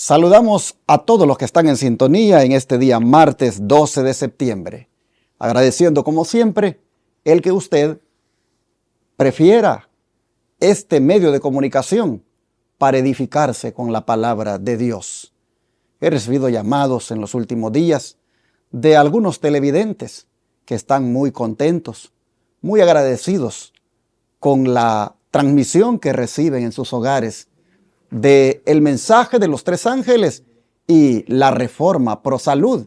Saludamos a todos los que están en sintonía en este día martes 12 de septiembre, agradeciendo como siempre el que usted prefiera este medio de comunicación para edificarse con la palabra de Dios. He recibido llamados en los últimos días de algunos televidentes que están muy contentos, muy agradecidos con la transmisión que reciben en sus hogares del mensaje de los tres ángeles y la reforma pro salud.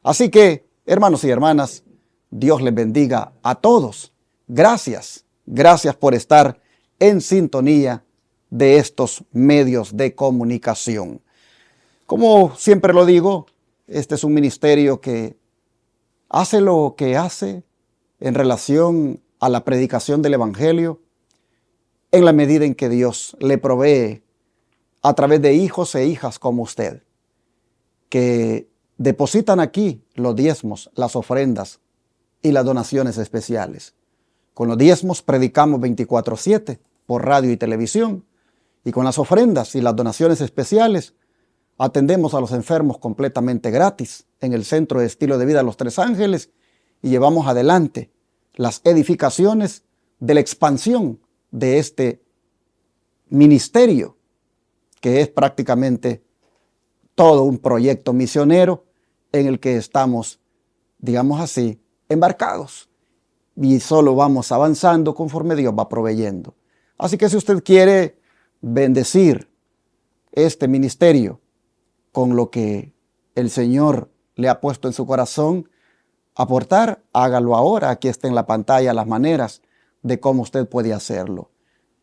Así que, hermanos y hermanas, Dios les bendiga a todos. Gracias por estar en sintonía de estos medios de comunicación. Como siempre lo digo, este es un ministerio que hace lo que hace en relación a la predicación del Evangelio en la medida en que Dios le provee a través de hijos e hijas como usted, que depositan aquí los diezmos, las ofrendas y las donaciones especiales. Con los diezmos predicamos 24/7 por radio y televisión, y con las ofrendas y las donaciones especiales atendemos a los enfermos completamente gratis en el Centro de Estilo de Vida Los Tres Ángeles y llevamos adelante las edificaciones de la expansión de este ministerio, que es prácticamente todo un proyecto misionero en el que estamos, digamos así, embarcados. Y solo vamos avanzando conforme Dios va proveyendo. Así que si usted quiere bendecir este ministerio con lo que el Señor le ha puesto en su corazón, aportar, hágalo ahora. Aquí está en la pantalla las maneras de cómo usted puede hacerlo.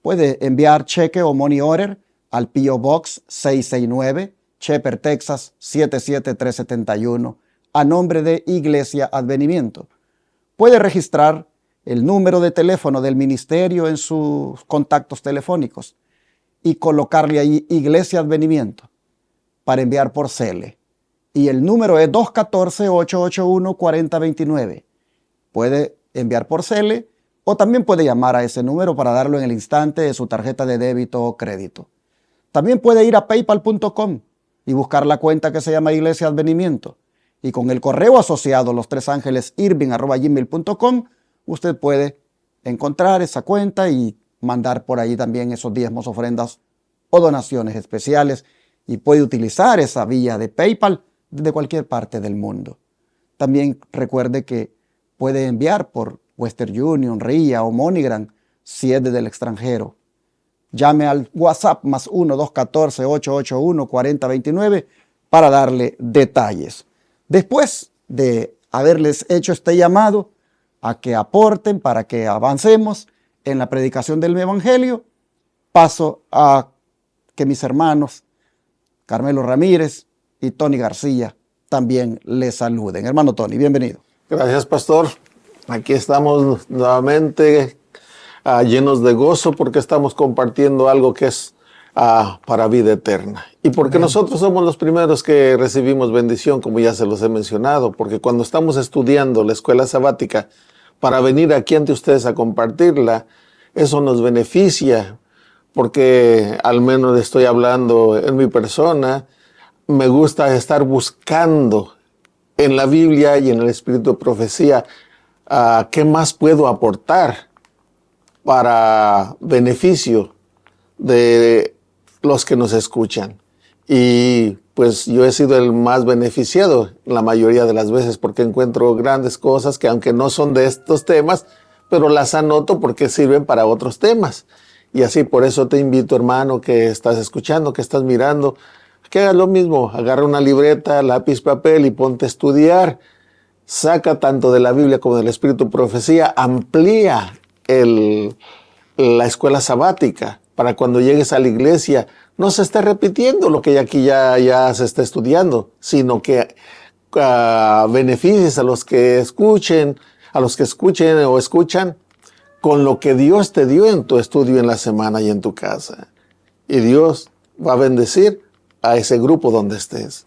Puede enviar cheque o money order al P.O. Box 669, Shepherd, Texas 77371, a nombre de Iglesia Advenimiento. Puede registrar el número de teléfono del ministerio en sus contactos telefónicos y colocarle ahí Iglesia Advenimiento para enviar por Cele. Y el número es 214-881-4029. Puede enviar por Cele o también puede llamar a ese número para darlo en el instante de su tarjeta de débito o crédito. También puede ir a paypal.com y buscar la cuenta que se llama Iglesia Advenimiento. Y con el correo asociado, lostresangelesirving@gmail.com, usted puede encontrar esa cuenta y mandar por ahí también esos diezmos, ofrendas o donaciones especiales. Y puede utilizar esa vía de PayPal desde cualquier parte del mundo. También recuerde que puede enviar por Western Union, RIA o MoneyGram si es desde el extranjero. Llame al WhatsApp más 1-214-881-4029 para darle detalles. Después de haberles hecho este llamado a que aporten para que avancemos en la predicación del Evangelio, paso a que mis hermanos Carmelo Ramírez y Tony García también les saluden. Hermano Tony, bienvenido. Gracias, pastor. Aquí estamos nuevamente llenos de gozo porque estamos compartiendo algo que es para vida eterna. Y porque nosotros somos los primeros que recibimos bendición, como ya se los he mencionado, porque cuando estamos estudiando la escuela sabática para venir aquí ante ustedes a compartirla, eso nos beneficia, porque al menos estoy hablando en mi persona, me gusta estar buscando en la Biblia y en el Espíritu de Profecía qué más puedo aportar para beneficio de los que nos escuchan. Y pues yo he sido el más beneficiado la mayoría de las veces porque encuentro grandes cosas que aunque no son de estos temas, pero las anoto porque sirven para otros temas. Y así por eso te invito, hermano, que estás escuchando, que estás mirando, que hagas lo mismo. Agarra una libreta, lápiz, papel y ponte a estudiar. Saca tanto de la Biblia como del Espíritu de Profecía. Amplía la escuela sabática para cuando llegues a la iglesia no se esté repitiendo lo que aquí ya se está estudiando, sino que beneficies a los que escuchen o escuchan con lo que Dios te dio en tu estudio en la semana y en tu casa. Y Dios va a bendecir a ese grupo donde estés.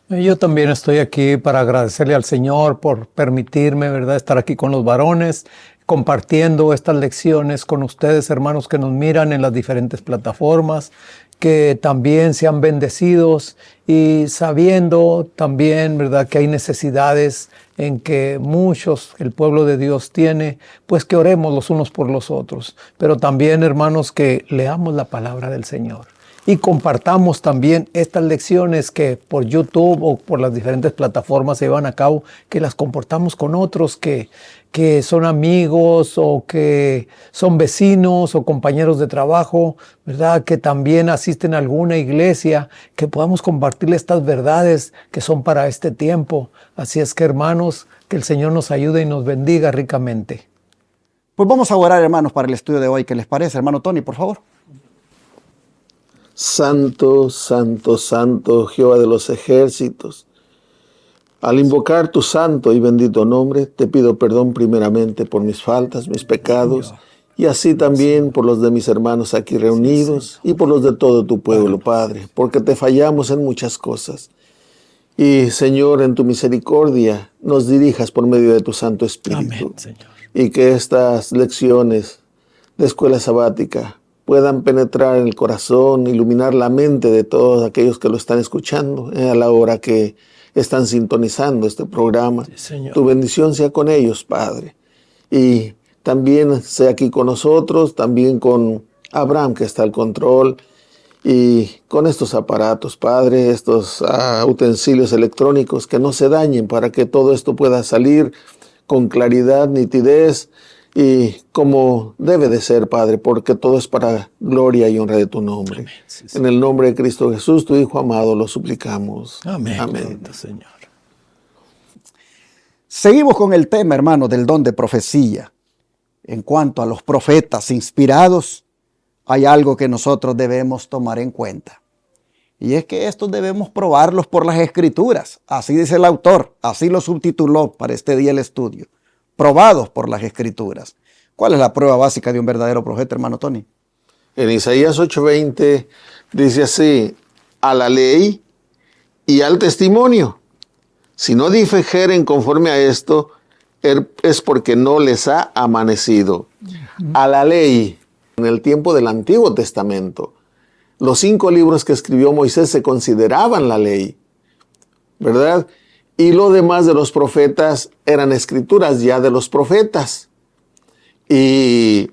Yo también estoy aquí para agradecerle al Señor por permitirme, ¿verdad?, estar aquí con los varones, compartiendo estas lecciones con ustedes, hermanos que nos miran en las diferentes plataformas, que también sean bendecidos y sabiendo también, ¿verdad?, que hay necesidades en que muchos, el pueblo de Dios tiene, pues que oremos los unos por los otros. Pero también, hermanos, que leamos la palabra del Señor y compartamos también estas lecciones que por YouTube o por las diferentes plataformas se llevan a cabo, que las compartamos con otros que son amigos o que son vecinos o compañeros de trabajo, ¿verdad?, que también asisten a alguna iglesia, que podamos compartirle estas verdades que son para este tiempo. Así es que, hermanos, que el Señor nos ayude y nos bendiga ricamente. Pues vamos a orar, hermanos, para el estudio de hoy. ¿Qué les parece? Hermano Tony, por favor. Santo, santo, santo, Jehová de los ejércitos. Al invocar tu santo y bendito nombre, te pido perdón primeramente por mis faltas, mis pecados, y así también por los de mis hermanos aquí reunidos y por los de todo tu pueblo, Padre, porque te fallamos en muchas cosas. Y, Señor, en tu misericordia, nos dirijas por medio de tu Santo Espíritu. Amén, Señor. Y que estas lecciones de escuela sabática puedan penetrar en el corazón, iluminar la mente de todos aquellos que lo están escuchando a la hora que están sintonizando este programa. Sí, Señor. Tu bendición sea con ellos, Padre. Y también sea aquí con nosotros, también con Abraham, que está al control, y con estos aparatos, Padre, estos utensilios electrónicos, que no se dañen para que todo esto pueda salir con claridad, nitidez, y como debe de ser, Padre, porque todo es para gloria y honra de tu nombre. Amén. Sí, sí. En el nombre de Cristo Jesús, tu Hijo amado, lo suplicamos. Amén. Amén. Bendito Señor. Seguimos con el tema, hermanos, del don de profecía. En cuanto a los profetas inspirados, hay algo que nosotros debemos tomar en cuenta. Y es que estos debemos probarlos por las Escrituras. Así dice el autor, así lo subtituló para este día el estudio. Probados por las Escrituras. ¿Cuál es la prueba básica de un verdadero profeta, hermano Tony? En Isaías 8:20 dice así: a la ley y al testimonio. Si no dijeren conforme a esto, es porque no les ha amanecido. A la ley, en el tiempo del Antiguo Testamento, los 5 libros que escribió Moisés se consideraban la ley, ¿verdad? Y lo demás de los profetas eran escrituras ya de los profetas. Y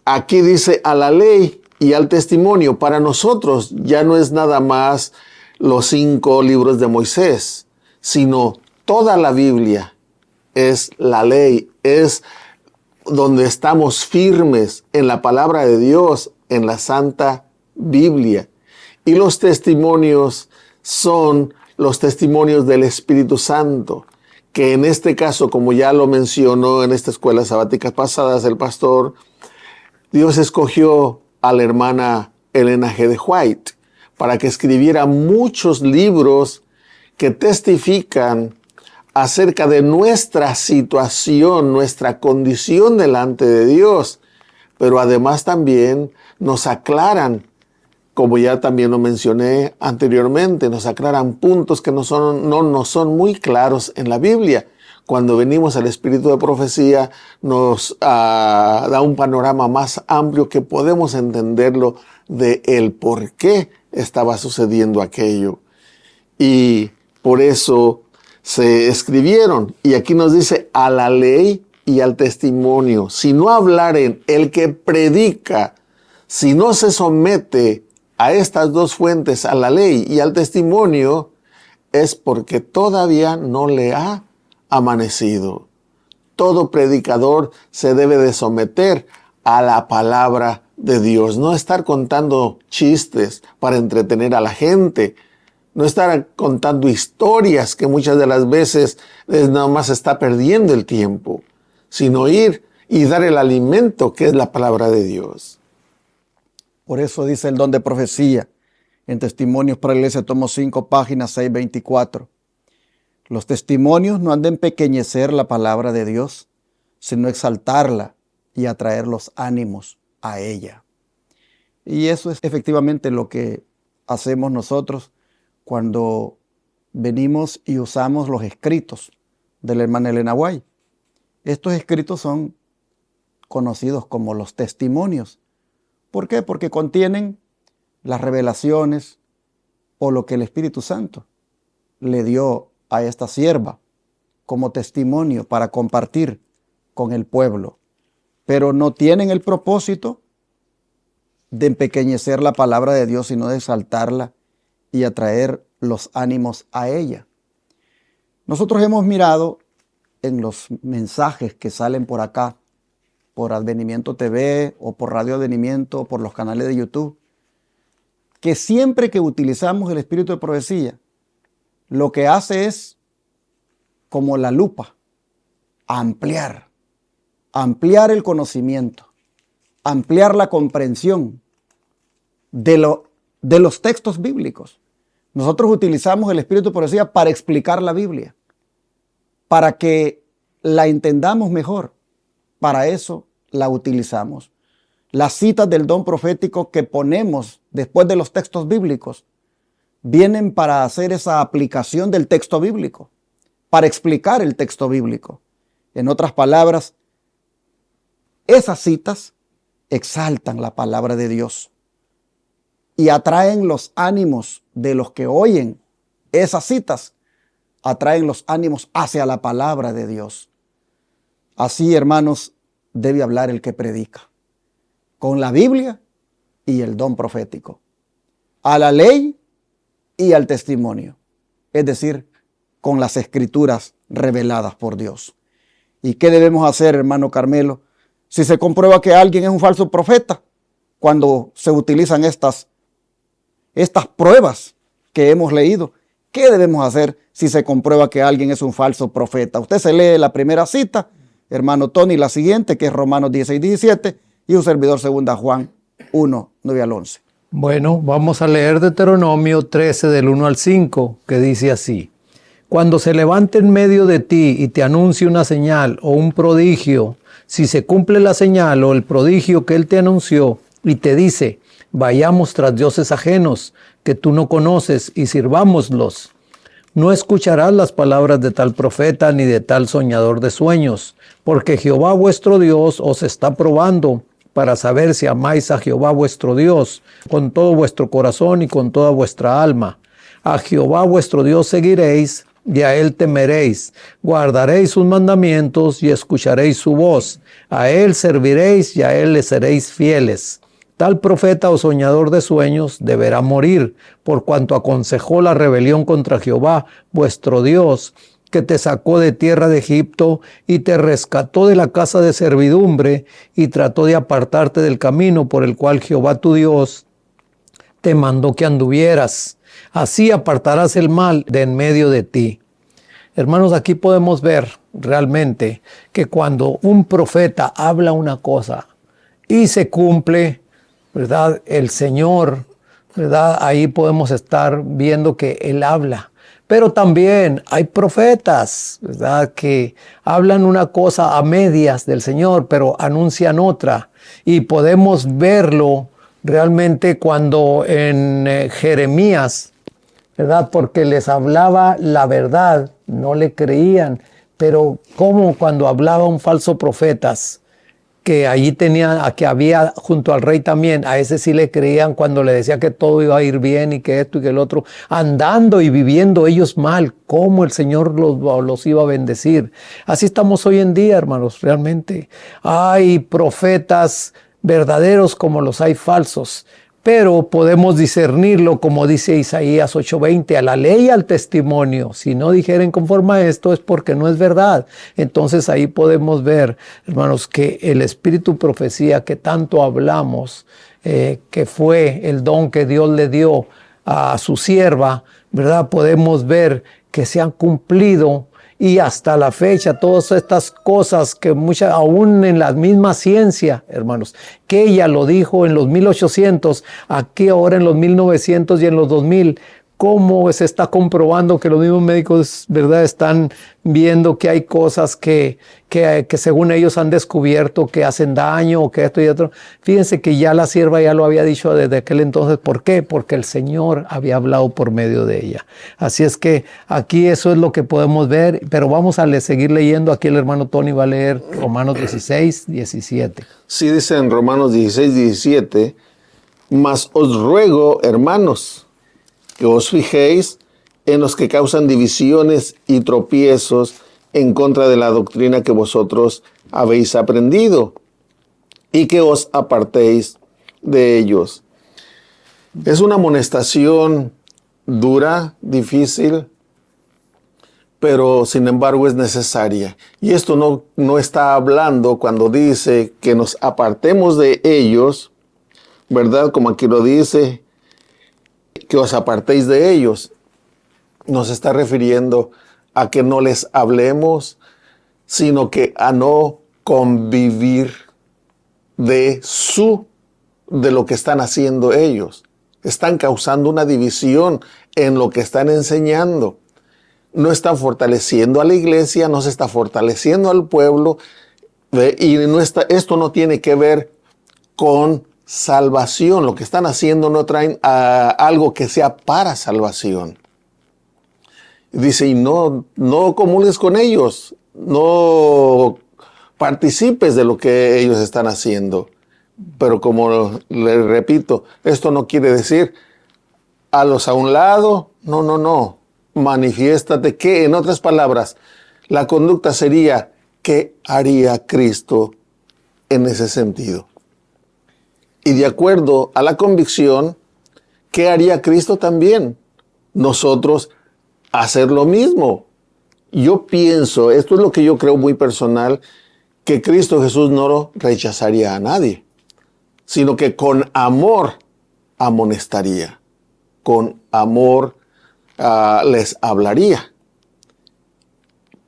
aquí dice a la ley y al testimonio. Para nosotros ya no es nada más los 5 libros de Moisés, sino toda la Biblia es la ley, es donde estamos firmes en la palabra de Dios, en la Santa Biblia. Y los testimonios son los testimonios del Espíritu Santo, que en este caso, como ya lo mencionó en esta escuela sabática pasadas el pastor, Dios escogió a la hermana Elena G. de White para que escribiera muchos libros que testifican acerca de nuestra situación, nuestra condición delante de Dios, pero además también nos aclaran, como ya también lo mencioné anteriormente, nos aclaran puntos que no nos son muy claros en la Biblia. Cuando venimos al espíritu de profecía, nos da un panorama más amplio que podemos entenderlo de el por qué estaba sucediendo aquello. Y por eso se escribieron. Y aquí nos dice a la ley y al testimonio. Si no hablaren el que predica, si no se somete a estas 2 fuentes, a la ley y al testimonio, es porque todavía no le ha amanecido. Todo predicador se debe de someter a la palabra de Dios, no estar contando chistes para entretener a la gente, no estar contando historias que muchas de las veces nada más está perdiendo el tiempo, sino ir y dar el alimento que es la palabra de Dios. Por eso dice el don de profecía en Testimonios para la Iglesia, tomo 5, páginas 624. Los testimonios no han de empequeñecer la palabra de Dios, sino exaltarla y atraer los ánimos a ella. Y eso es efectivamente lo que hacemos nosotros cuando venimos y usamos los escritos de la hermana Elena White. Estos escritos son conocidos como los testimonios. ¿Por qué? Porque contienen las revelaciones o lo que el Espíritu Santo le dio a esta sierva como testimonio para compartir con el pueblo, pero no tienen el propósito de empequeñecer la palabra de Dios, sino de exaltarla y atraer los ánimos a ella. Nosotros hemos mirado en los mensajes que salen por acá, por Advenimiento TV o por Radio Advenimiento o por los canales de YouTube, que siempre que utilizamos el espíritu de profecía, lo que hace es, como la lupa, ampliar el conocimiento, ampliar la comprensión de los textos bíblicos. Nosotros utilizamos el espíritu de profecía para explicar la Biblia, para que la entendamos mejor. Para eso la utilizamos. Las citas del don profético que ponemos después de los textos bíblicos vienen para hacer esa aplicación del texto bíblico, para explicar el texto bíblico. En otras palabras, esas citas exaltan la palabra de Dios y atraen los ánimos de los que oyen esas citas, atraen los ánimos hacia la palabra de Dios. Así, hermanos, debe hablar el que predica, con la Biblia y el don profético, a la ley y al testimonio, es decir, con las escrituras reveladas por Dios. ¿Y qué debemos hacer, hermano Carmelo, si se comprueba que alguien es un falso profeta? Cuando se utilizan estas pruebas que hemos leído, ¿qué debemos hacer si se comprueba que alguien es un falso profeta? Usted se lee la primera cita, hermano Tony, la siguiente, que es Romanos 16, 17, y un servidor 2 Juan 1, 9 al 11. Bueno, vamos a leer Deuteronomio 13 del 1 al 5, que dice así: Cuando se levante en medio de ti y te anuncie una señal o un prodigio, si se cumple la señal o el prodigio que él te anunció y te dice, vayamos tras dioses ajenos que tú no conoces y sirvámoslos, no escucharás las palabras de tal profeta ni de tal soñador de sueños, porque Jehová vuestro Dios os está probando para saber si amáis a Jehová vuestro Dios con todo vuestro corazón y con toda vuestra alma. A Jehová vuestro Dios seguiréis y a él temeréis, guardaréis sus mandamientos y escucharéis su voz, a él serviréis y a él le seréis fieles. Tal profeta o soñador de sueños deberá morir, por cuanto aconsejó la rebelión contra Jehová vuestro Dios, que te sacó de tierra de Egipto y te rescató de la casa de servidumbre y trató de apartarte del camino por el cual Jehová tu Dios te mandó que anduvieras. Así apartarás el mal de en medio de ti. Hermanos, aquí podemos ver realmente que cuando un profeta habla una cosa y se cumple, ¿verdad? El Señor, ¿verdad? Ahí podemos estar viendo que Él habla. Pero también hay profetas, ¿verdad?, que hablan una cosa a medias del Señor, pero anuncian otra. Y podemos verlo realmente cuando en Jeremías, ¿verdad?, porque les hablaba la verdad, no le creían. Pero como cuando hablaba un falso profeta, que allí que había junto al rey también, a ese sí le creían cuando le decía que todo iba a ir bien y que esto y que el otro, andando y viviendo ellos mal, cómo el Señor los iba a bendecir. Así estamos hoy en día, hermanos, realmente. Hay profetas verdaderos como los hay falsos, pero podemos discernirlo, como dice Isaías 8:20, a la ley y al testimonio. Si no dijeren conforme a esto es porque no es verdad. Entonces ahí podemos ver, hermanos, que el espíritu profecía que tanto hablamos, que fue el don que Dios le dio a su sierva, ¿verdad? Podemos ver que se han cumplido. Y hasta la fecha, todas estas cosas que aún en la misma ciencia, hermanos, que ella lo dijo en los 1800, aquí ahora en los 1900 y en los 2000, cómo se está comprobando que los mismos médicos, ¿verdad?, están viendo que hay cosas que según ellos han descubierto que hacen daño o que esto y otro. Fíjense que ya la sierva ya lo había dicho desde aquel entonces. ¿Por qué? Porque el Señor había hablado por medio de ella. Así es que aquí eso es lo que podemos ver, pero vamos a seguir leyendo. Aquí el hermano Tony va a leer Romanos 16, 17. Sí, dice en Romanos 16, 17, Mas os ruego, hermanos, que os fijéis en los que causan divisiones y tropiezos en contra de la doctrina que vosotros habéis aprendido, y que os apartéis de ellos. Es una amonestación dura, difícil, pero sin embargo es necesaria. Y esto no está hablando cuando dice que nos apartemos de ellos, ¿verdad? Como aquí lo dice, que os apartéis de ellos. Nos está refiriendo a que no les hablemos, sino que a no convivir de lo que están haciendo ellos. Están causando una división en lo que están enseñando. No están fortaleciendo a la iglesia, no se está fortaleciendo al pueblo, y esto no tiene que ver con salvación. Lo que están haciendo no traen algo que sea para salvación. Dice, y no comulgues con ellos, no participes de lo que ellos están haciendo. Pero como le repito, esto no quiere decir halos a un lado, no. Manifiéstate, que en otras palabras, la conducta sería, ¿qué haría Cristo en ese sentido? Y de acuerdo a la convicción, ¿qué haría Cristo también? Nosotros hacer lo mismo. Yo pienso, esto es lo que yo creo muy personal, que Cristo Jesús no rechazaría a nadie, sino que con amor amonestaría, con amor les hablaría,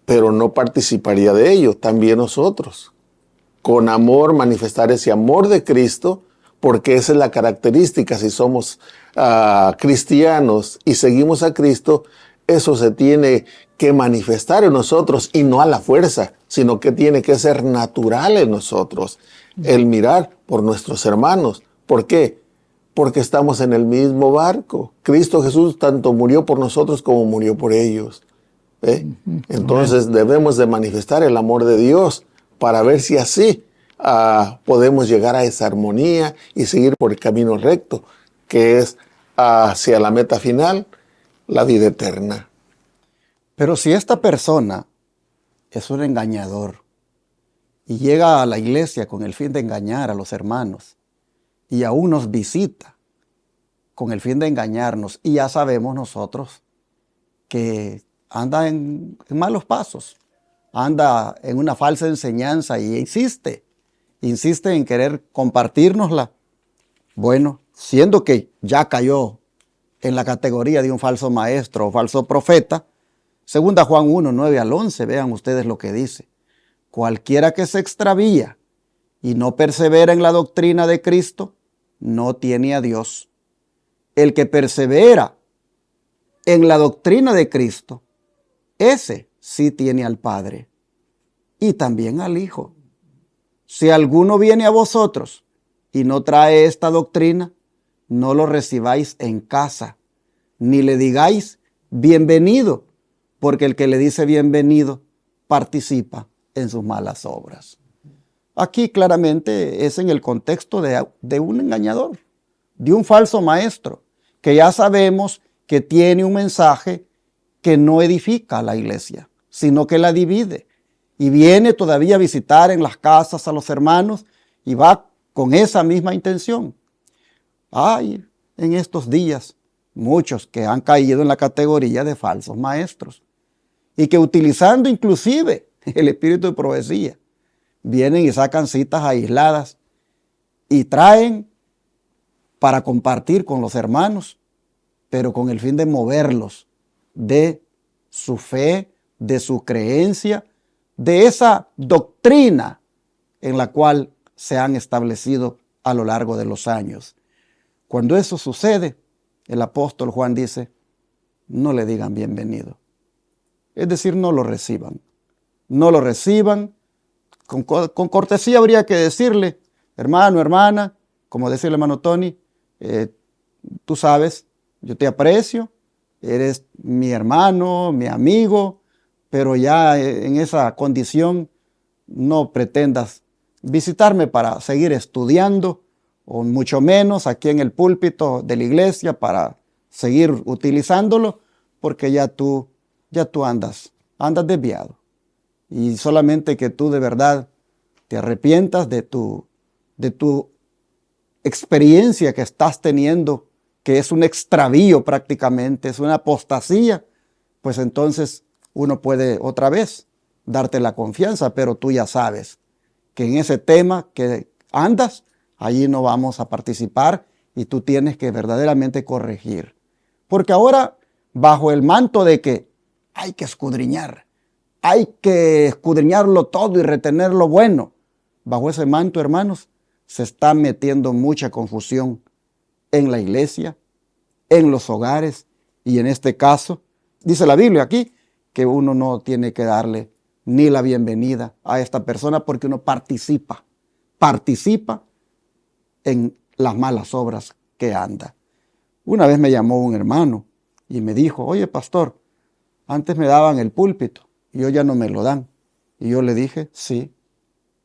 pero no participaría de ello. También nosotros, con amor, manifestar ese amor de Cristo, porque esa es la característica. Si somos cristianos y seguimos a Cristo, eso se tiene que manifestar en nosotros, y no a la fuerza, sino que tiene que ser natural en nosotros, el mirar por nuestros hermanos. ¿Por qué? Porque estamos en el mismo barco. Cristo Jesús tanto murió por nosotros como murió por ellos. Entonces debemos de manifestar el amor de Dios para ver si así podemos llegar a esa armonía y seguir por el camino recto, que es hacia la meta final, la vida eterna. Pero si esta persona es un engañador y llega a la iglesia con el fin de engañar a los hermanos, y aún nos visita con el fin de engañarnos, y ya sabemos nosotros que anda en malos pasos, anda en una falsa enseñanza y insiste en querer compartírnosla. Bueno, siendo que ya cayó en la categoría de un falso maestro o falso profeta, 2 Juan 1, 9 al 11, vean ustedes lo que dice. Cualquiera que se extravía y no persevera en la doctrina de Cristo, no tiene a Dios. El que persevera en la doctrina de Cristo, ese sí tiene al Padre y también al Hijo. Si alguno viene a vosotros y no trae esta doctrina, no lo recibáis en casa, ni le digáis bienvenido, porque el que le dice bienvenido participa en sus malas obras. Aquí claramente es en el contexto de un engañador, de un falso maestro, que ya sabemos que tiene un mensaje que no edifica a la iglesia, sino que la divide. Y viene todavía a visitar en las casas a los hermanos y va con esa misma intención. Hay en estos días muchos que han caído en la categoría de falsos maestros y que, utilizando inclusive el espíritu de profecía, vienen y sacan citas aisladas y traen para compartir con los hermanos, pero con el fin de moverlos de su fe, de su creencia, de esa doctrina en la cual se han establecido a lo largo de los años. Cuando eso sucede, el apóstol Juan dice, no le digan bienvenido. Es decir, no lo reciban. No lo reciban. Con cortesía habría que decirle, hermano, hermana, como decía el hermano Tony, tú sabes, yo te aprecio, eres mi hermano, mi amigo, pero ya en esa condición no pretendas visitarme para seguir estudiando o mucho menos aquí en el púlpito de la iglesia para seguir utilizándolo, porque ya tú andas desviado. Y solamente que tú de verdad te arrepientas de tu experiencia que estás teniendo, que es un extravío prácticamente, es una apostasía, pues entonces uno puede otra vez darte la confianza, pero tú ya sabes que en ese tema que andas, allí no vamos a participar y tú tienes que verdaderamente corregir. Porque ahora, bajo el manto de que hay que escudriñarlo todo y retener lo bueno, bajo ese manto, hermanos, se está metiendo mucha confusión en la iglesia, en los hogares, y en este caso, dice la Biblia aquí, que uno no tiene que darle ni la bienvenida a esta persona porque uno participa en las malas obras que anda. Una vez me llamó un hermano y me dijo, oye pastor, antes me daban el púlpito y hoy ya no me lo dan. Y yo le dije, sí,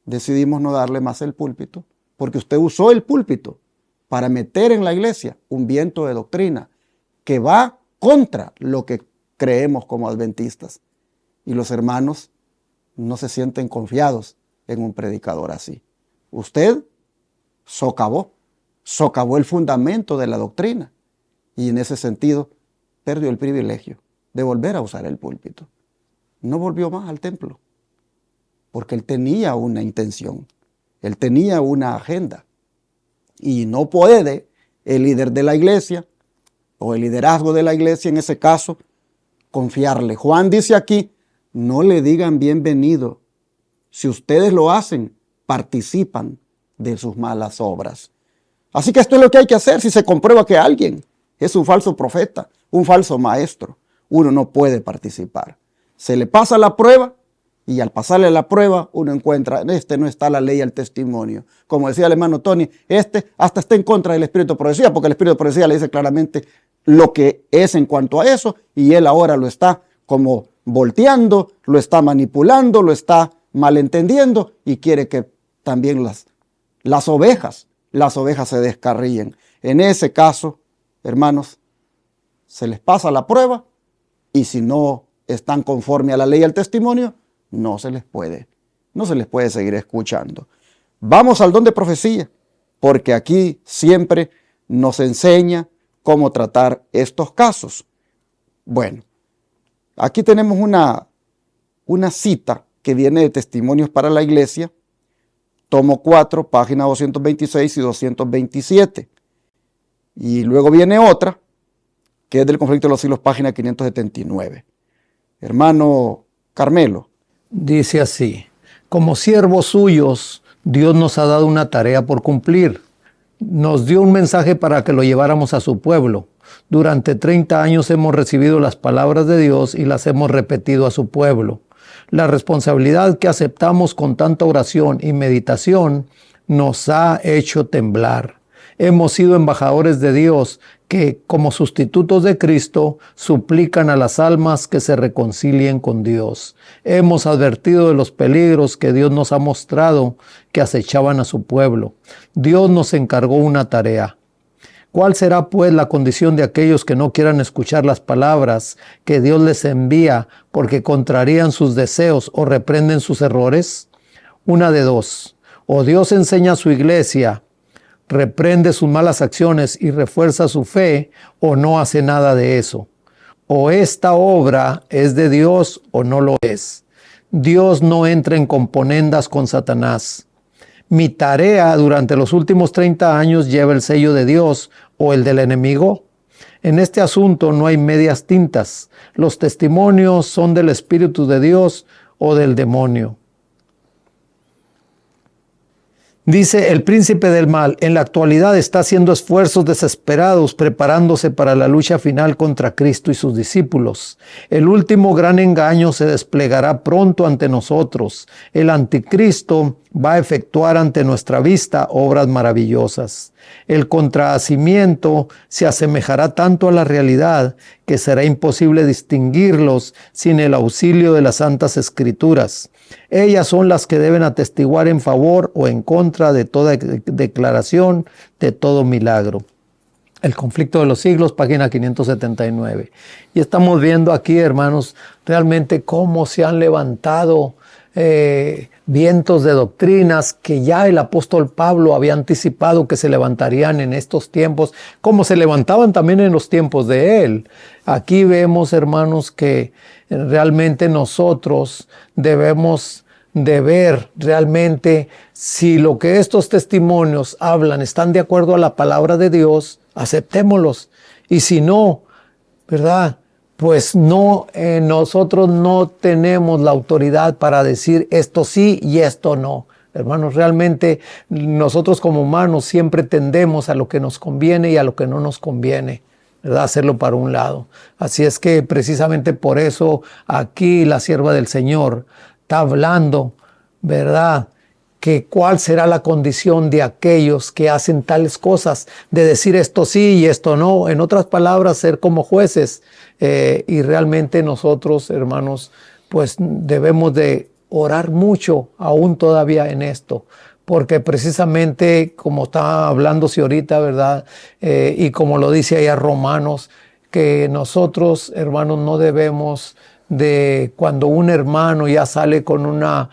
decidimos no darle más el púlpito porque usted usó el púlpito para meter en la iglesia un viento de doctrina que va contra lo que creemos como adventistas. Y los hermanos no se sienten confiados en un predicador así. Usted socavó el fundamento de la doctrina y en ese sentido perdió el privilegio de volver a usar el púlpito. No volvió más al templo porque él tenía una intención, él tenía una agenda y no puede el líder de la iglesia o el liderazgo de la iglesia en ese caso confiarle. Juan dice aquí, no le digan bienvenido. Si ustedes lo hacen, participan de sus malas obras. Así que esto es lo que hay que hacer si se comprueba que alguien es un falso profeta, un falso maestro. Uno no puede participar. Se le pasa la prueba y al pasarle la prueba uno encuentra, no está la ley al testimonio. Como decía el hermano Tony, hasta está en contra del espíritu de profecía, porque el espíritu de profecía le dice claramente lo que es en cuanto a eso y él ahora lo está como volteando, lo está manipulando, lo está malentendiendo y quiere que también las ovejas se descarríen. En ese caso, hermanos, se les pasa la prueba y si no están conforme a la ley y al testimonio, no se les puede seguir escuchando. Vamos al don de profecía, porque aquí siempre nos enseña cómo tratar estos casos. Bueno, aquí tenemos una cita que viene de Testimonios para la Iglesia, tomo 4, página 226 y 227. Y luego viene otra, que es del Conflicto de los Siglos, página 579. Hermano Carmelo. Dice así, como siervos suyos, Dios nos ha dado una tarea por cumplir. Nos dio un mensaje para que lo lleváramos a su pueblo. Durante 30 años hemos recibido las palabras de Dios y las hemos repetido a su pueblo. La responsabilidad que aceptamos con tanta oración y meditación nos ha hecho temblar. Hemos sido embajadores de Dios que, como sustitutos de Cristo, suplican a las almas que se reconcilien con Dios. Hemos advertido de los peligros que Dios nos ha mostrado que acechaban a su pueblo. Dios nos encargó una tarea. ¿Cuál será pues la condición de aquellos que no quieran escuchar las palabras que Dios les envía porque contrarían sus deseos o reprenden sus errores? Una de dos. O Dios enseña a su iglesia, reprende sus malas acciones y refuerza su fe, o no hace nada de eso. O esta obra es de Dios o no lo es. Dios no entra en componendas con Satanás. Mi tarea durante los últimos 30 años lleva el sello de Dios o el del enemigo. En este asunto no hay medias tintas. Los testimonios son del Espíritu de Dios o del demonio. Dice el príncipe del mal, en la actualidad está haciendo esfuerzos desesperados preparándose para la lucha final contra Cristo y sus discípulos. El último gran engaño se desplegará pronto ante nosotros. El anticristo va a efectuar ante nuestra vista obras maravillosas. El contrahacimiento se asemejará tanto a la realidad que será imposible distinguirlos sin el auxilio de las Santas Escrituras. Ellas son las que deben atestiguar en favor o en contra de toda declaración, de todo milagro. El conflicto de los siglos, página 579. Y estamos viendo aquí, hermanos, realmente cómo se han levantado vientos de doctrinas que ya el apóstol Pablo había anticipado que se levantarían en estos tiempos, como se levantaban también en los tiempos de él. Aquí vemos, hermanos, que realmente nosotros debemos de ver realmente si lo que estos testimonios hablan están de acuerdo a la palabra de Dios, aceptémoslos. Y si no, ¿verdad? Pues no, nosotros no tenemos la autoridad para decir esto sí y esto no. Hermanos, realmente nosotros como humanos siempre tendemos a lo que nos conviene y a lo que no nos conviene, ¿verdad? Hacerlo para un lado. Así es que precisamente por eso aquí la sierva del Señor está hablando, ¿verdad? Que cuál será la condición de aquellos que hacen tales cosas, de decir esto sí y esto no. En otras palabras, ser como jueces. Y realmente nosotros, hermanos, pues debemos de orar mucho aún todavía en esto, porque precisamente como está hablándose ahorita, ¿verdad? Y como lo dice allá Romanos, que nosotros, hermanos, no debemos de, cuando un hermano ya sale con una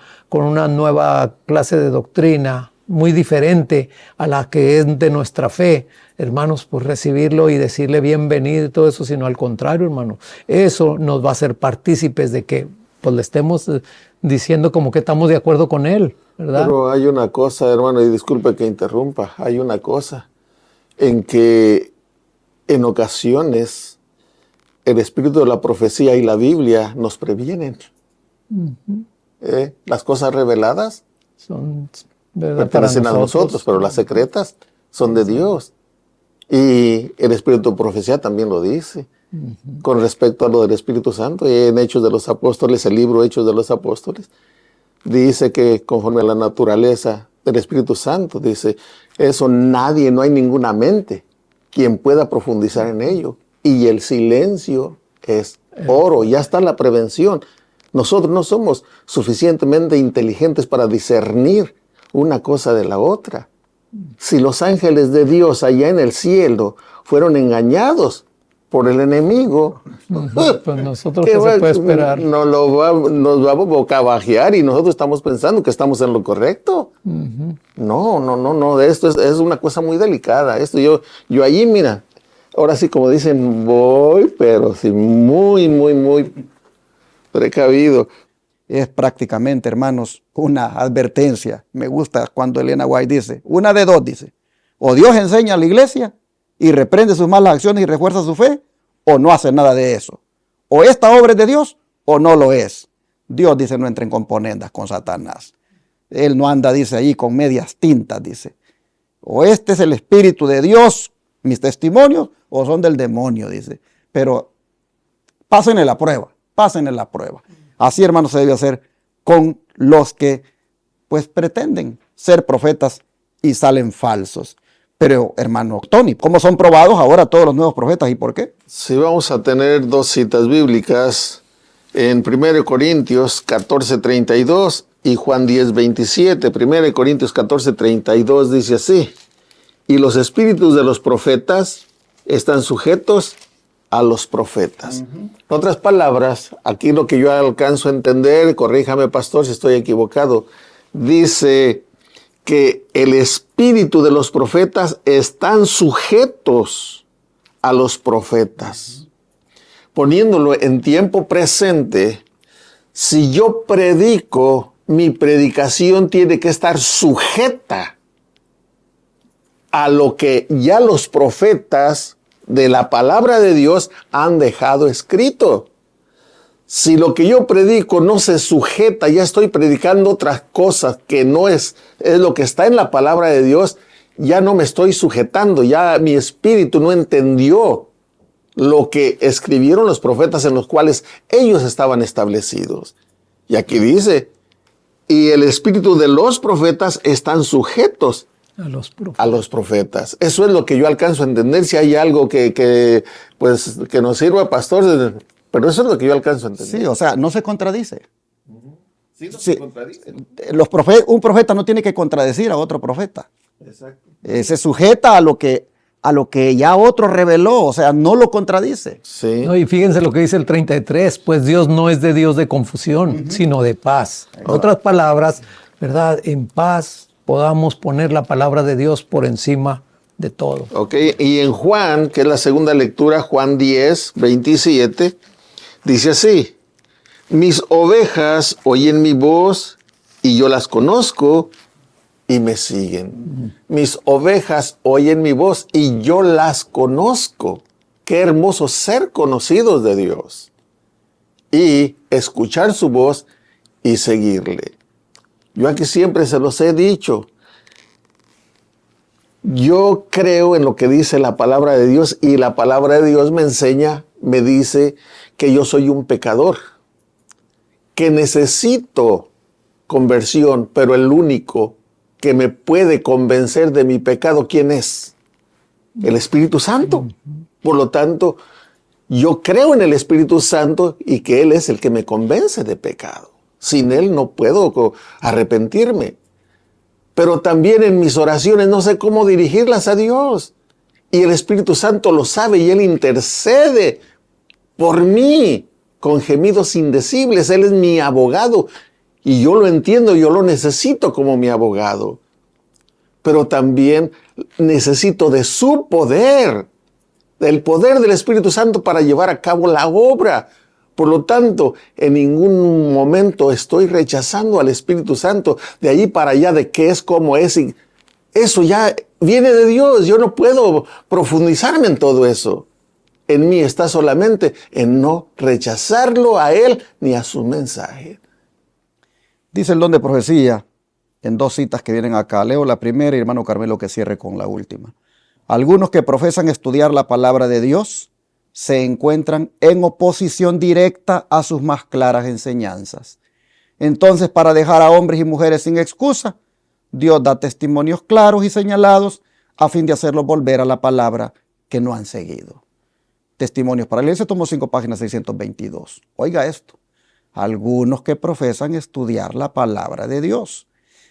nueva clase de doctrina muy diferente a la que es de nuestra fe, hermanos, pues recibirlo y decirle bienvenido y todo eso, sino al contrario, hermano, eso nos va a hacer partícipes de que pues le estemos diciendo como que estamos de acuerdo con él, ¿verdad? Pero hay una cosa, hermano, y disculpe que interrumpa, hay una cosa en que en ocasiones el espíritu de la profecía y la Biblia nos previenen. Las cosas reveladas Son, ¿verdad?, pertenecen a nosotros, pero las secretas son de Dios. Y el espíritu de profecía también lo dice. Con respecto a lo del Espíritu Santo, en Hechos de los Apóstoles, el libro Hechos de los Apóstoles, dice que conforme a la naturaleza del Espíritu Santo, dice, eso nadie, no hay ninguna mente quien pueda profundizar en ello. Y el silencio es oro, ya está la prevención. Nosotros no somos suficientemente inteligentes para discernir una cosa de la otra. Si los ángeles de Dios allá en el cielo fueron engañados por el enemigo, pues nosotros qué se puede esperar. Nos va a bocabajear y nosotros estamos pensando que estamos en lo correcto. No, esto es una cosa muy delicada. Esto yo allí, mira, ahora sí como dicen, voy, pero sí muy precavido. Es prácticamente, hermanos, una advertencia. Me gusta cuando Elena White dice, una de dos, dice, o Dios enseña a la iglesia y reprende sus malas acciones y refuerza su fe, o no hace nada de eso. O esta obra es de Dios, o no lo es. Dios, dice, no entra en componendas con Satanás. Él no anda, dice, ahí con medias tintas, dice. O este es el Espíritu de Dios, mis testimonios, o son del demonio, dice. Pero pásenle la prueba. Así, hermanos, se debe hacer con los que, pues, pretenden ser profetas y salen falsos. Pero, hermano Tony, ¿cómo son probados ahora todos los nuevos profetas y por qué? Sí, vamos a tener dos citas bíblicas en 1 Corintios 14:32 y Juan 10:27. 1 Corintios 14:32 dice así, y los espíritus de los profetas están sujetos a los profetas. En otras palabras, aquí lo que yo alcanzo a entender, corríjame pastor si estoy equivocado, dice que el espíritu de los profetas están sujetos a los profetas. Poniéndolo en tiempo presente, si yo predico, mi predicación tiene que estar sujeta a lo que ya los profetas de la palabra de Dios han dejado escrito. Si lo que yo predico no se sujeta, ya estoy predicando otras cosas que no es lo que está en la palabra de Dios, ya no me estoy sujetando, ya mi espíritu no entendió lo que escribieron los profetas en los cuales ellos estaban establecidos. Y aquí dice, y el espíritu de los profetas están sujetos a los profetas. Eso es lo que yo alcanzo a entender. Si hay algo que nos sirva, pastor, pero eso es lo que yo alcanzo a entender. Sí, o sea, no se contradice. Sí, un profeta no tiene que contradecir a otro profeta. Exacto. Se sujeta a lo que ya otro reveló, o sea, no lo contradice. Sí. No, y fíjense lo que dice el 33, pues Dios no es de Dios de confusión, sino de paz. En otras palabras, ¿verdad? En paz podamos poner la palabra de Dios por encima de todo. Ok, y en Juan, que es la segunda lectura, Juan 10, 27, dice así: mis ovejas oyen mi voz y yo las conozco y me siguen. Mis ovejas oyen mi voz y yo las conozco. Qué hermoso ser conocidos de Dios y escuchar su voz y seguirle. Yo aquí siempre se los he dicho. Yo creo en lo que dice la palabra de Dios y la palabra de Dios me enseña, me dice que yo soy un pecador, que necesito conversión, pero el único que me puede convencer de mi pecado, ¿quién es? El Espíritu Santo. Por lo tanto, yo creo en el Espíritu Santo y que Él es el que me convence de pecado. Sin Él no puedo arrepentirme. Pero también en mis oraciones no sé cómo dirigirlas a Dios. Y el Espíritu Santo lo sabe y Él intercede por mí con gemidos indecibles. Él es mi abogado y yo lo entiendo, yo lo necesito como mi abogado. Pero también necesito de su poder, del poder del Espíritu Santo para llevar a cabo la obra. Por lo tanto, en ningún momento estoy rechazando al Espíritu Santo de allí para allá, de qué es, cómo es. Y eso ya viene de Dios. Yo no puedo profundizarme en todo eso. En mí está solamente en no rechazarlo a Él ni a su mensaje. Dice el don de profecía en dos citas que vienen acá. Leo la primera y hermano Carmelo que cierre con la última. Algunos que profesan estudiar la palabra de Dios se encuentran en oposición directa a sus más claras enseñanzas. Entonces, para dejar a hombres y mujeres sin excusa, Dios da testimonios claros y señalados a fin de hacerlos volver a la palabra que no han seguido. Testimonios para la Iglesia, tomo 5 páginas 622. Oiga esto. Algunos que profesan estudiar la palabra de Dios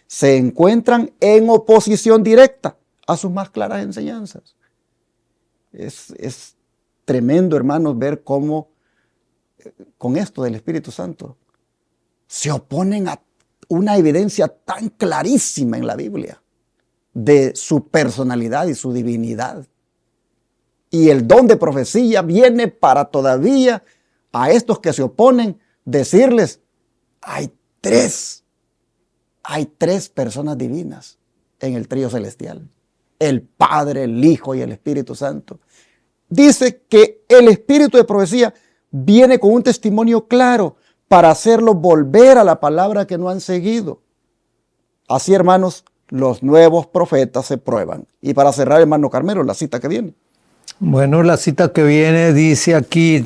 se encuentran en oposición directa a sus más claras enseñanzas. Es tremendo, hermanos, ver cómo con esto del Espíritu Santo se oponen a una evidencia tan clarísima en la Biblia de su personalidad y su divinidad. Y el don de profecía viene para todavía a estos que se oponen decirles, hay tres personas divinas en el trío celestial. El Padre, el Hijo y el Espíritu Santo. Dice que el espíritu de profecía viene con un testimonio claro para hacerlos volver a la palabra que no han seguido. Así, hermanos, los nuevos profetas se prueban. Y para cerrar, hermano Carmelo, la cita que viene. Bueno, la cita que viene dice aquí,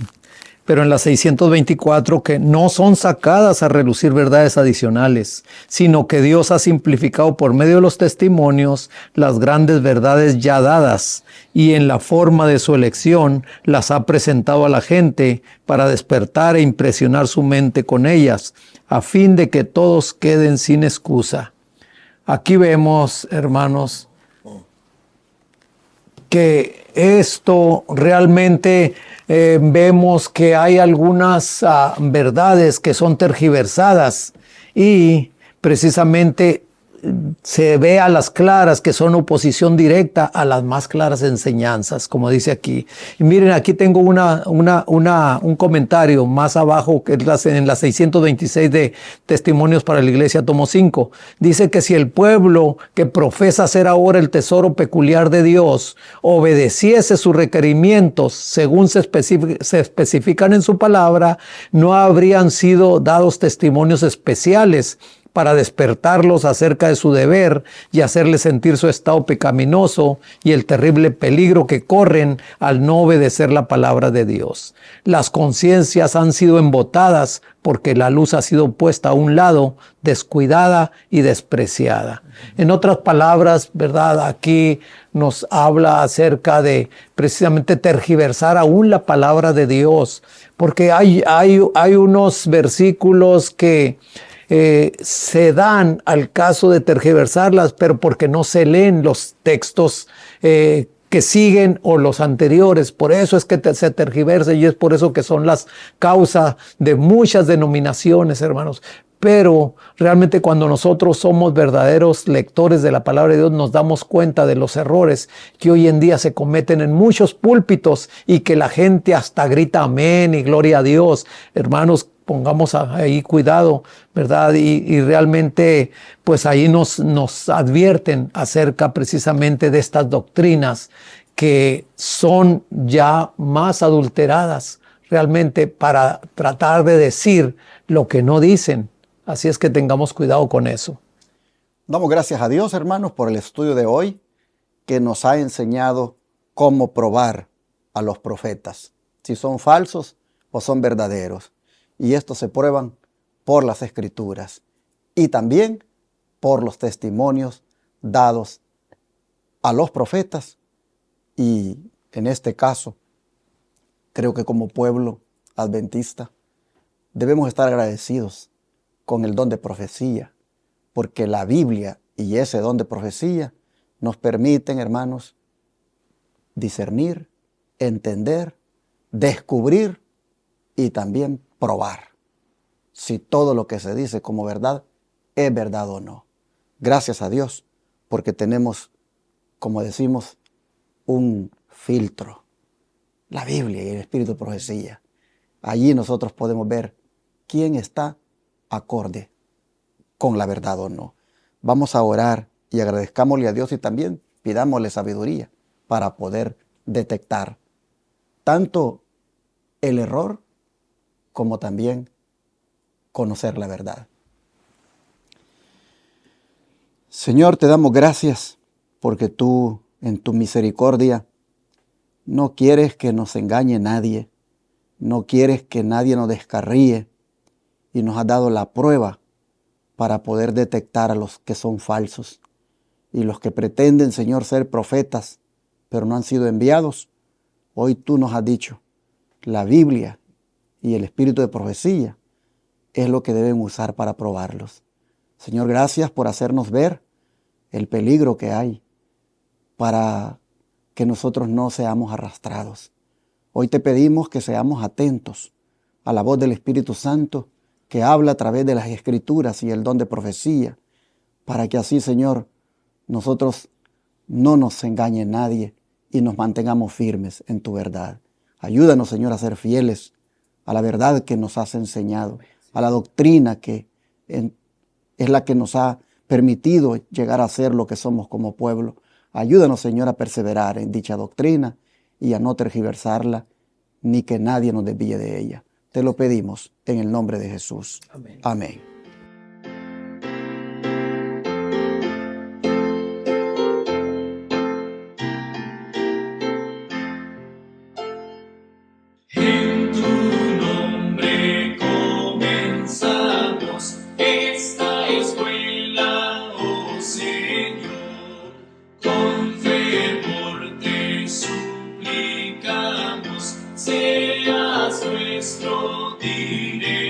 pero en la 624, que no son sacadas a relucir verdades adicionales, sino que Dios ha simplificado por medio de los testimonios las grandes verdades ya dadas y en la forma de su elección las ha presentado a la gente para despertar e impresionar su mente con ellas, a fin de que todos queden sin excusa. Aquí vemos, hermanos, que esto realmente vemos que hay algunas verdades que son tergiversadas y precisamente se ve a las claras que son oposición directa a las más claras enseñanzas, como dice aquí. Y miren, aquí tengo un comentario más abajo, que es en la 626 de Testimonios para la Iglesia, tomo 5. Dice que si el pueblo que profesa ser ahora el tesoro peculiar de Dios obedeciese sus requerimientos según se especifican en su palabra, no habrían sido dados testimonios especiales para despertarlos acerca de su deber y hacerles sentir su estado pecaminoso y el terrible peligro que corren al no obedecer la palabra de Dios. Las conciencias han sido embotadas porque la luz ha sido puesta a un lado, descuidada y despreciada. En otras palabras, ¿verdad? Aquí nos habla acerca de precisamente tergiversar aún la palabra de Dios, porque hay unos versículos que se dan al caso de tergiversarlas, pero porque no se leen los textos que siguen o los anteriores. Por eso es que se tergiversa y es por eso que son las causas de muchas denominaciones, hermanos. Pero realmente cuando nosotros somos verdaderos lectores de la palabra de Dios, nos damos cuenta de los errores que hoy en día se cometen en muchos púlpitos y que la gente hasta grita amén y gloria a Dios. Hermanos, pongamos ahí cuidado, ¿verdad? Y realmente pues ahí nos advierten acerca precisamente de estas doctrinas que son ya más adulteradas realmente para tratar de decir lo que no dicen. Así es que tengamos cuidado con eso. Damos gracias a Dios, hermanos, por el estudio de hoy que nos ha enseñado cómo probar a los profetas, si son falsos o son verdaderos. Y estos se prueban por las Escrituras y también por los testimonios dados a los profetas. Y en este caso, creo que como pueblo adventista debemos estar agradecidos con el don de profecía, porque la Biblia y ese don de profecía nos permiten, hermanos, discernir, entender, descubrir y también probar si todo lo que se dice como verdad es verdad o no. Gracias a Dios, porque tenemos, como decimos, un filtro, la Biblia y el Espíritu de profecía. Allí nosotros podemos ver quién está acorde con la verdad o no. Vamos a orar y agradezcámosle a Dios y también pidámosle sabiduría para poder detectar tanto el error como también conocer la verdad. Señor, te damos gracias porque tú, en tu misericordia, no quieres que nos engañe nadie, no quieres que nadie nos descarríe y nos has dado la prueba para poder detectar a los que son falsos y los que pretenden, Señor, ser profetas, pero no han sido enviados. Hoy tú nos has dicho, la Biblia y el espíritu de profecía es lo que deben usar para probarlos. Señor, gracias por hacernos ver el peligro que hay para que nosotros no seamos arrastrados. Hoy te pedimos que seamos atentos a la voz del Espíritu Santo que habla a través de las Escrituras y el don de profecía, para que así, Señor, nosotros no nos engañe nadie y nos mantengamos firmes en tu verdad. Ayúdanos, Señor, a ser fieles a la verdad que nos has enseñado, a la doctrina que es la que nos ha permitido llegar a ser lo que somos como pueblo. Ayúdanos, Señor, a perseverar en dicha doctrina y a no tergiversarla, ni que nadie nos desvíe de ella. Te lo pedimos en el nombre de Jesús. Amén. Amén. En tu nombre comenzamos esta escuela, oh Señor. Con fervor te suplicamos, seas nuestro director.